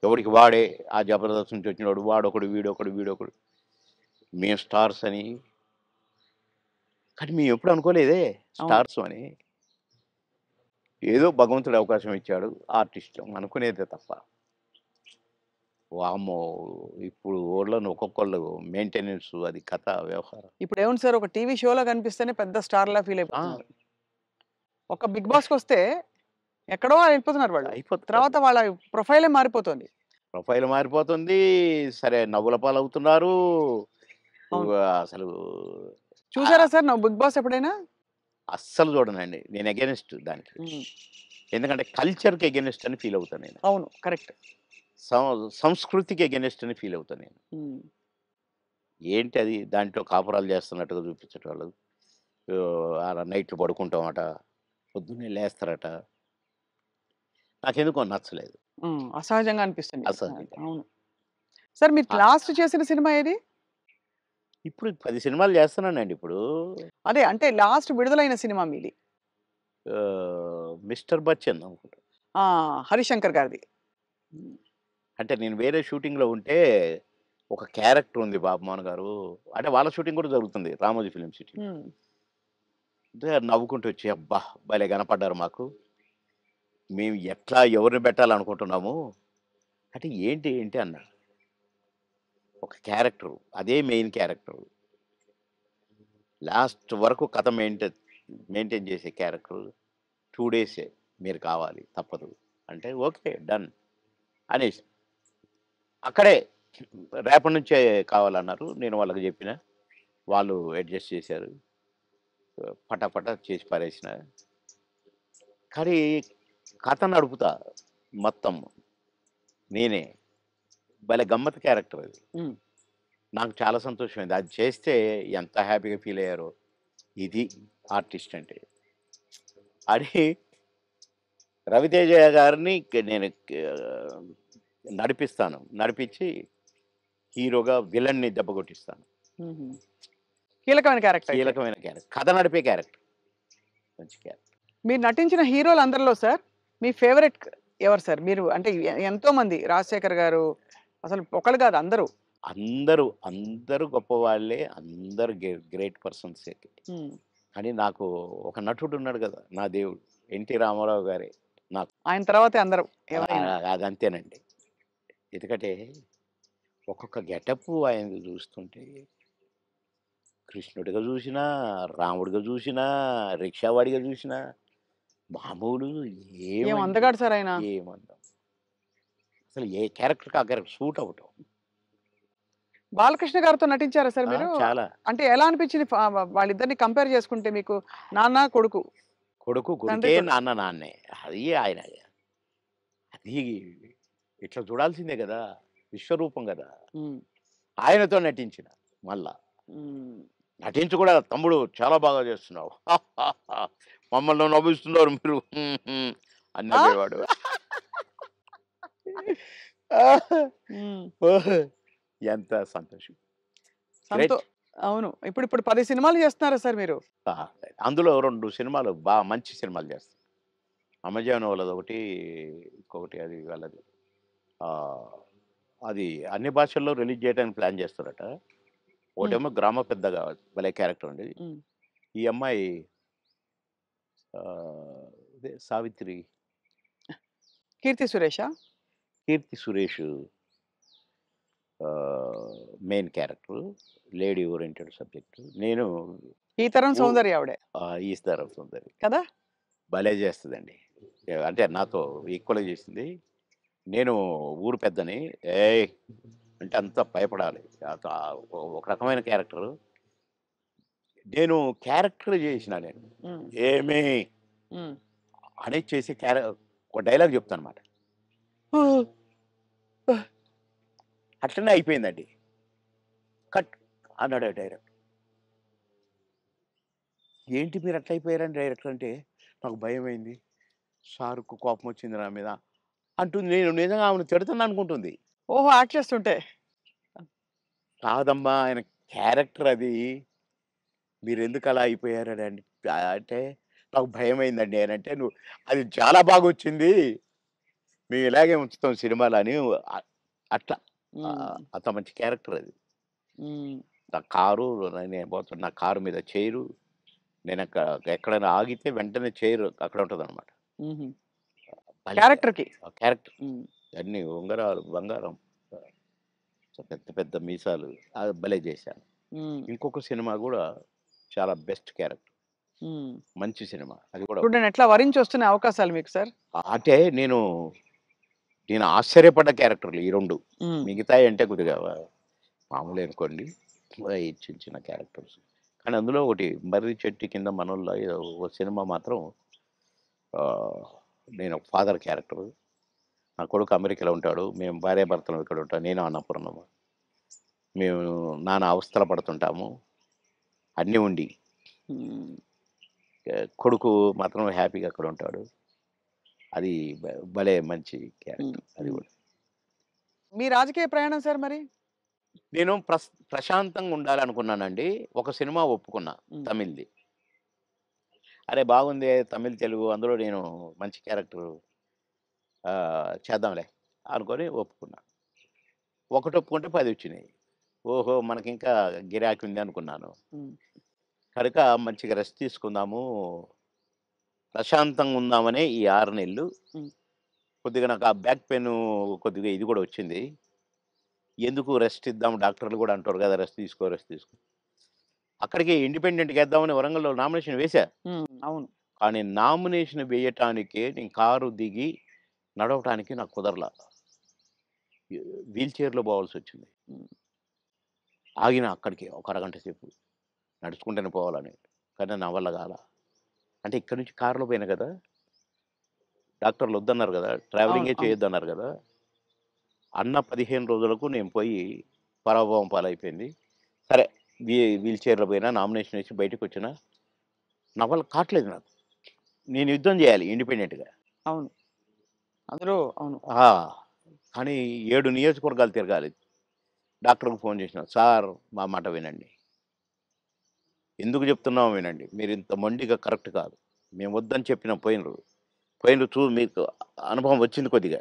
ఎవడికి వాడే ఆ జబర్దస్త్ నుంచి వచ్చినోడు వాడొకడు వీడొకడు వీడొకడు మేము స్టార్స్ అని. కానీ మేము ఎప్పుడు అనుకోలేదే అవును. స్టార్స్ అని. ఏదో భగవంతుడు అవకాశం ఇచ్చాడు ఆర్టిస్ట్ అనుకునేదే తప్ప వామ్మో ఇప్పుడు ఊళ్ళోని ఒక్కొక్కళ్ళు మెయింటెనెన్స్ అది కథ వ్యవహారం. ఇప్పుడు ఏముంది సార్, ఒక టీవీ షోలో కనిపిస్తేనే పెద్ద స్టార్‌లా ఫీల్ ఆ! అయిపోతున్నారు. ఒక 'బిగ్ బాస్'కొస్తే ఎక్కడో వెళ్ళిపోతున్నారు వాళ్ళు. అయిపోతుంది. తర్వాత వాళ్ళ ప్రొఫైలే మారిపోతుంది. ప్రొఫైల్ మారిపోతుంది. సరే నవ్వుల పాలవుతున్నారు. అవును. అసలు చూసారా సార్ నువ్వు 'బిగ్ బాస్' ఎప్పుడైనా? అస్సలు చూడనండి. నేను అగైనిస్ట్ దానికి. హ్మ్. ఎందుకంటే కల్చర్‌కి అగైనిస్ట్ అని ఫీల్ అవుతాను నేను. అవును. కరెక్ట్. సంస్కృతికి అగైనిస్ట్ అని ఫీల్ అవుతాను నేను. హ్మ్. ఏంటి అది దాంట్లో కాపురాలు చేస్తున్నట్టుగా చూపించేటోళ్ళు. నైట్‌లు పడుకుంటామట. పొద్దున్నే లేస్తారట. నాకెందుకో నచ్చలేదు. హ్మ్. అసహజంగా అనిపిస్తుంది. అసహజంగా. అవును. సార్ మీరు ఆ! లాస్ట్ చేసిన సినిమా ఏది? ఇప్పుడు 10 సినిమాలు చేస్తున్నానండి ఇప్పుడు. అదే అంటే లాస్ట్ విడుదలైన సినిమా మీది. 'మిస్టర్ బచ్చన్' అనుకుంటా. ఆ! 'హరిశంకర్' గారిది. అంటే నేను వేరే షూటింగ్‌లో ఉంటే ఒక క్యారెక్టర్ ఉంది బాబుమోహన్ గారు. అంటే వాళ్ళ షూటింగ్ కూడా జరుగుతుంది. Ramoji film city. హ్మ్. అంటే నవ్వుకుంటూ వచ్చి అబ్బా! భలే కనపడ్డారు మాకు. మేము ఎట్లా ఎవరిని పెట్టాలనుకుంటున్నాము. అంటే ఏంటి ఏంటి అన్నా. ఒక క్యారెక్టరు. అదే మెయిన్ క్యారెక్టరు. లాస్ట్ వరకు కథ మెయింటైన్ చేసే క్యారెక్టరు. 2 డేసే మీరు కావాలి తప్పదు. అంటే ఓకే. డన్ అనేసి. అక్కడే రేపటి నుంచే కావాలన్నారు. నేను వాళ్ళకి జెప్పిన. వాళ్ళు అడ్జస్ట్ చేశారు. పటాపటా చేసి పారేసిన. కానీ కథ నడుపుతా మొత్తం నేనే. భలే గమ్మత్తు క్యారెక్టర్ అది. హ్మ్. నాకు చాలా సంతోషమైంది. అది చేస్తే ఎంత హ్యాపీగా ఫీల్ అయ్యారో. ఇది ఆర్టిస్ట్ అంటే. అని రవితేజ గారిని నేను నడిపిస్తాను. నడిపించి హీరోగా విలన్ని దెబ్బ కొట్టిస్తాను. హుహు. కీలకమైన క్యారెక్టర్ అయితే. కీలకమైన క్యారెక్టర్. కథ నడిపే క్యారెక్టర్. మంచి క్యారెక్టర్. మీరు నటించిన హీరోలందరిలో సార్ మీ ఫేవరెట్ ఎవరు సార్? మీరు అంటే ఎంతోమంది 'రాజశేఖర్' గారు అసలు ఒకళ్ళు కాదు అందరూ. అందరూ గొప్పవాళ్ళే. అందరూ గ్రేట్ పర్సన్సే. హ్మ్. కానీ నాకు ఒక నటుడున్నాడు గదా! నా దేవుడు. 'ఎన్టీ రామారావు' గారే నాకు. ఆయన తర్వాతే అందరూ ఎవరైనా. అదంతేనండి. ఎందుకంటే ఒక్కొక్క గెటప్పు ఆయనది చూస్తుంటే కృష్ణుడిగా జూసినా, రాముడిగా జూసినా, రిక్షావాడిగా జూసినా మామూలు ఏం ఏమండి అందగాడు సార్ ఆయన. ఏమంటాం. అసలు ఏ క్యారెక్టర్‌కి ఆ క్యారెక్టర్ సూట్ అవ్వటం. 'బాలకృష్ణ' గారితో నటించారా సార్ మీరు? చాలా. అంటే ఎలా అనిపించింది వాళ్ళిద్దరిని కంపేర్ చేసుకుంటే మీకు? నాన్న, కొడుకు. కొడుకు తండ్రి కొడుకే, కొడుకు. నాన్న నాన్నే. అది ఆయన అది ఇట్లా చూడాల్సిందే గదా! విశ్వరూపం గదా! హ్మ్. ఆయనతో నటించిన మళ్ళా. హ్మ్. నటించి కూడా తమ్ముడు చాలా బాగా చేస్తున్నావు. మమ్మల్ని నవ్విస్తున్నారు మీరు. అని ఆ! నవ్వేవాడు. హ్మ్. ఓహ్! ఎంత సంతోషం. సంతో గ్రేట్. అవును. ఇప్పుడు 10 సినిమాలు చేస్తున్నారా సార్ మీరు? ఆ! అందులో 2 సినిమాలు మంచి సినిమాలు చేస్తా. అమెజాన్ వాళ్ళదొకటి, ఇంకొకటి అది వాళ్ళది. ఆహ్, అది అన్ని భాషల్లో రిలీజ్ చేయడానికి ప్లాన్ చేస్తారట. హ్మ్. ఒకటేమో గ్రామ పెద్దగా భలే క్యారెక్టర్ ఉండేది. హ్మ్. ఈ అమ్మాయి ఇదే 'సావిత్రి', 'కీర్తి సురేషా'? 'Keerthi Suresh' main character. Lady oriented subject. నేను ఈ తరం ఊ సౌందర్య ఆవిడే. 'ఈస్‌దారం సుందరి' కదా! భలే చేస్తదండి. అంటే నాతో ఈక్వల్‌గా చేసింది. నేను ఊరు పెద్దని. ఏయ్! అంటే అంతా భయపడాలి. ఒక రకమైన క్యారెక్టరు. నేను క్యారెక్టర్ చేసిన నేను. హ్మ్. ఏమి హ్మ్. అనేది చేసి ఒక డైలాగ్ చెప్తానన్నమాట. అట్లనే అయిపోయిందండి. కట్ అన్నాడు డైరెక్టర్. ఏంటి మీరు అట్లా అయిపోయారని డైరెక్టర్ అంటే, నాకు భయమైంది. సార్‌కు కోపమొచ్చింది నా మీద అంటుంది. నేను నిజంగా ఆమెను తిడతాననుకుంటుంది. ఓహో! యాక్ట్ చేస్తుంటే. కాదమ్మా ఆయన క్యారెక్టర్ అది. మీరెందుకలా అయిపోయారని అంటే నాకు భయమైందండి అనంటే, "నువ్వు అది చాలా బాగొచ్చింది. మేము ఇలాగే ఉంచుతాం సినిమాలు అని అట్లా హ్మ్. అంత మంచి క్యారెక్టర్ అది. హ్మ్. నా కారు నేను పోతున్నా నా కారు మీద చైరు నేను ఎక్కడైనా ఆగితే వెంటనే చైర్ అక్కడ ఉంటదనమాట. హుహు. భలే క్యారెక్టర్‌కి. ఆ క్యారెక్టర్ హ్మ్. అన్నీ ఉంగరాలు, బంగారం, పెద్ద పెద్ద మీసాలు భలే చేశాను. హ్మ్. ఇంకొక సినిమా గూడా చాలా బెస్ట్ క్యారెక్టర్. హ్మ్. మంచి సినిమా. అది కూడా ఇప్పుడు నేనెట్లా వరించొస్తున్న అవకాశాలు మీకు సార్? అంటే నేను ఆశ్చర్యపడ్డ క్యారెక్టర్‌లు ఈ 2. హ్మ్. మిగతాయి అంటే కొద్దిగా మామూలే అనుకోండి. ఈ చిన్న చిన్న క్యారెక్టర్స్. కానీ అందులో ఒకటి 'మర్రి చెట్టు కింద మనోళ్ళ' ఏదో ఒక సినిమా మాత్రం ఆహ్, నేను ఒక ఫాదర్ క్యారెక్టరు. నా కొడుకు అమెరికాలో ఉంటాడు. మేము భార్యాభర్తలం ఇక్కడ ఉంటాం. నేను అన్నపూర్ణమ్మ. మేము నానా అవస్థలు పడుతుంటాము. అన్నీ ఉండి. హ్మ్. కొడుకు మాత్రం హ్యాపీగా అక్కడ ఉంటాడు. అది భలే మంచి హ్మ్. క్యారెక్టర్ అది హ్మ్. గూడా. మీ రాజకీయ ప్రయాణం సార్ మరి? నేను ప్రశాంతంగా ఉండాలనుకున్నానండి. ఒక సినిమా ఒప్పుకున్నా హ్మ్. తమిళ్‌ది. అరే! బాగుందే తమిళ్, తెలుగు అందులో నేను మంచి క్యారెక్టరు చేద్దాంలే అనుకోని ఒప్పుకున్నా. ఒకటి ఒప్పుకుంటే 10 వచ్చినాయి. ఓహో! మనకింకా గిరాకీ ఉంది అనుకున్నాను. హ్మ్. కనుక మంచిగా రెస్ట్ తీసుకుందాము, ప్రశాంతంగా ఉందామనే ఈ 6 నెలలు హ్మ్. కొద్దిగా నాకు ఆ బ్యాక్ పెయిను కొద్దిగా ఇది గూడా వచ్చింది. ఎందుకు రెస్ట్ ఇద్దాం డాక్టర్లు గూడా అంటారు గదా! రెస్ట్ తీసుకో, రెస్ట్ తీసుకో. అక్కడికి ఇండిపెండెంట్‌గా ఏద్దామని వరంగల్‌లో నామినేషన్ వేశా. హ్మ్. అవును. కానీ నామినేషన్ వేయటానికే నేను కారు దిగి నడవటానికి నాకు కుదరల. వీల్ చైర్‌లో పోవాల్సొచ్చింది. హ్మ్. ఆగిన అక్కడికి ఒక అరగంట సేపు. నడుచుకుంటూనే పోవాలని. కానీ నా వల్ల గాల. అంటే ఇక్కడి నుంచి కారులో పోయినా గదా! డాక్టర్లు వద్దన్నారు గదా! అవును. ట్రావెలింగే అవును. చేయొద్దన్నారు గదా! అన్న 15 రోజులకు నేను పోయి పరాభవం పాలైపోయింది. సరే వీల్ చైర్‌లో పోయినా నామినేషన్ ఏసి బయటకొచ్చినా నా వల్ల కాట్లేదు నాకు. నేను యుద్ధం జేయాలి ఇండిపెండెంట్‌గా. అవును. అందులో అవును. ఆ! కానీ 7 నియోజకవర్గాలు తిరగాలి. డాక్టర్‌కి ఫోన్ చేసినా, "సార్ మా మాట వినండి. ఎందుకు చెప్తున్నామో వినండి. మీరింత మొండిగా కరెక్ట్ కాదు. మేము వద్దని చెప్పినా పోయినరు. పోయినరు మీకు అనుభవం వచ్చింది కొద్దిగా.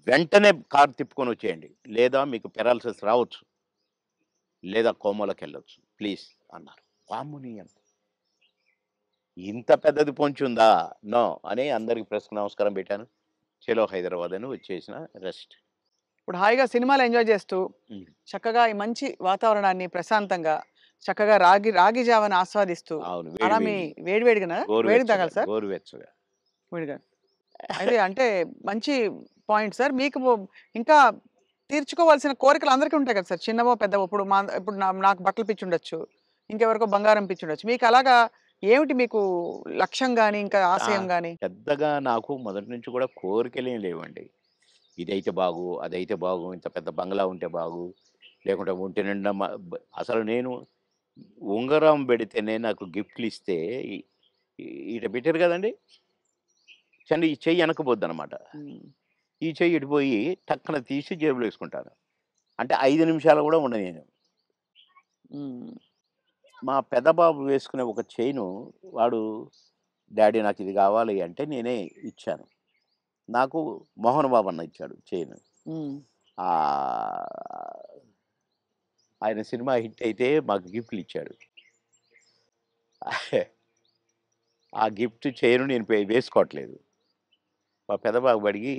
వెంటనే కారు తిప్పుకొనొచ్చేయండి. లేదా మీకు పారాలిసిస్ రావచ్చు. లేదా కోమాలోకెళ్ళొచ్చు. ప్లీజ్" అన్నారు. వామ్మో! ఇంత పెద్దది పొంచుందా? నో అని అందరికి ప్రెస్‌కి నమస్కారం పెట్టాను. చలో హైదరాబాద్ అని వచ్చేసిన రెస్ట్. ఇప్పుడు హాయిగా సినిమాలు ఎంజాయ్ చేస్తూ, హ్మ్. చక్కగా ఈ మంచి వాతావరణాన్ని ప్రశాంతంగా, చక్కగా రాగి రాగి జావని ఆస్వాదిస్తూ, అవును. వేడి అలా మీ వేడిది. వేడి వేడిగానా? వేడిగా గోరువెచ్చగా, తాగాలా సార్? గోరువెచ్చగా. వేడిగా. అయితే అంటే మంచి పాయింట్ సార్. మీకు ఇంకా తీర్చుకోవాల్సిన కోరికలు అందరికీ ఉంటాయి కదా సార్! చిన్నవో, పెద్దవో ఇప్పుడు ఇప్పుడు నాకు బట్టల పిచ్చుండొచ్చు. ఇంకెవరికో బంగారం పిచ్చుండొచ్చు. మీకు అలాగా ఏమిటి మీకు లక్ష్యం గాని, ఇంకా ఆ! ఆశయం గాని? పెద్దగా నాకు మొదటి నుంచి కూడా కోరికలేం లేవండి. ఇదైతే బాగు, అదైతే బాగు, ఇంత పెద్ద బంగ్లా ఉంటే బాగు, లేకుంటే ఒంటి నిండా అసలు నేను ఉంగరం పెడితేనే నాకు గిఫ్ట్‌లిస్తే ఇ ఈడ పెట్టారు కదండీ! ఈ చెయ్యి వెనక్కిపోద్దనమాట. హ్మ్. ఈ చెయ్యి ఇటు పోయి టక్కన తీసి జేబులో యేసుకుంటాను. అంటే 5 నిమిషాలు గూడా ఉండనియను. హ్మ్. మా పెద్ద బాబు వేసుకునే ఒక చైను వాడు డ్యాడీ నాకిది గావాలి అంటే నేనే ఇచ్చాను. నాకు మోహన్ బాబు అన్న ఇచ్చాడు చైను. హ్మ్. ఆహ్, ఆయన సినిమా హిట్ అయితే మాకు గిఫ్ట్‌లిచ్చాడు. ఆ గిఫ్ట్ చైను నేను వేసుకోవట్లేదు. మా పెద్ద బాబు అడిగి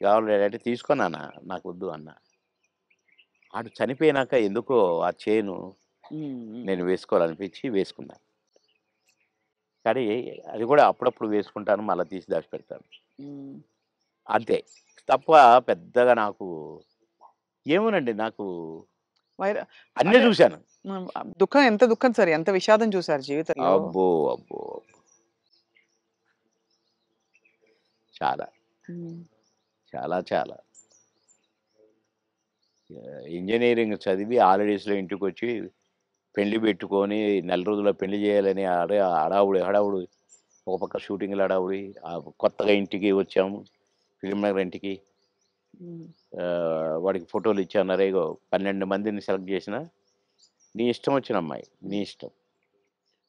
"కావాలి డాడీ" అంటే "తీసుకో నాన్న నాకొద్దు" అన్నా. ఆడు చనిపోయినాక ఎందుకో ఆ చైను హ్మ్. హ్మ్. నేను వేసుకోవాలనిపించి వేసుకున్నా. కానీ అది గూడా అప్పుడప్పుడు వేసుకుంటాను. మళ్ళా తీసి దాచిపెడతాను. హ్మ్. అంతే. తప్ప పెద్దగా నాకు ఏమోనండి నాకు వైర అన్నీ అంటే జూసాను. హ్మ్. దుఃఖం ఎంత దుఃఖం సార్. ఎంత విషాదం చూసారు జీవితంలో. అబ్బో! అబ్బో! చాలా. హ్మ్. చాలా చాలా. ఇంజినీరింగ్ చదివి హాలిడేస్‌లో ఇంటికొచ్చి పెళ్లి పెట్టుకొని నెల రోజుల్లో పెళ్లి చేయాలని హడావుడి, హడావుడి. ఒక పక్క షూటింగ్‌ల హడావుడి. కొత్తగా ఇంటికి వచ్చాము. ఫిల్మ్ నగర్ ఇంటికి. హ్మ్. వాడికి ఫోటోలు ఇచ్చన్నారు. ఇగో 12 మందిని సెలెక్ట్ చేసినా, నీ ఇష్టం వచ్చిన అమ్మాయి. నీ హ్మ్. ఇష్టం.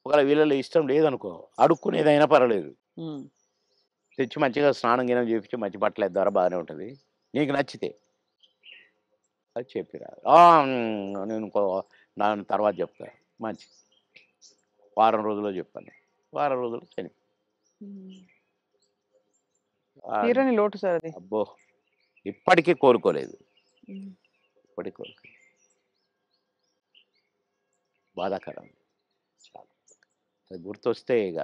ఒకవేళ వీళ్ళలో ఇష్టం లేదనుకో, అడుక్కునేదైనా పర్వాలేదు. హ్మ్. తెచ్చి మంచిగా స్నానం గినం చేపించి మంచి బట్టలు ద్వారా బాగానే ఉంటుంది, నీకు నచ్చితే అది చెప్పిరా. నేను దాని తర్వాత చెప్తా. మంచి వారం రోజుల్లో చెప్పాను. వారం రోజులు చనిపోయింది. తీరని లోటు సార్ అది. అబ్బో, ఇప్పటికీ కోలుకోలేదు. ఇప్పటికీ కోలుకోలేదు. బాధాకరం. చాలా. అది గుర్తొస్తే ఇక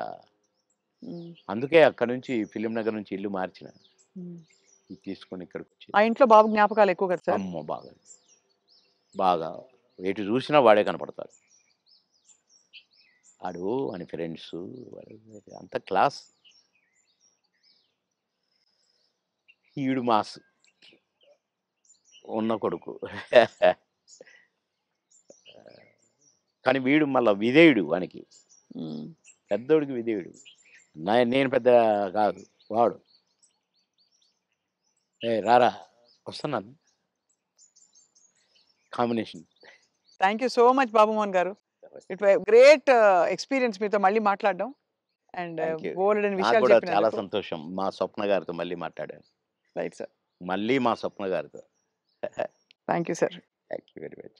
అందుకే అక్కడ నుంచి ఫిలిం నగర్ నుంచి ఇల్లు మార్చిన, ఇది తీసుకొని ఇక్కడికి వచ్చి. ఆ ఇంట్లో బాబు జ్ఞాపకాలు ఎక్కువ కదా సార్? అమ్మో బాగా బాగా ఎటు చూసినా వాడే కనపడతాడు. వాడు అని ఫ్రెండ్స్ అంత క్లాస్. ఈడు మాస్ ఉన్న కొడుకు. కానీ వీడు మళ్ళా విధేయుడు, వానికి పెద్దోడికి విధేయుడు. నేను పెద్ద కాదు, వాడు రారా వస్తున్నాను combination. Thank you so much Babu Mohan garu. It great experience మీతో మళ్ళీ మాట్లాడడం అండ్ బోల్డ్ నాకు విషయాలు కూడా చాలా చెప్పినందుకు. సంతోషం మా స్వప్న గారితో మళ్ళీ మాట్లాడాను. Right sir. మళ్ళీ మా స్వప్న గారితో. Thank you sir. Thank you very much.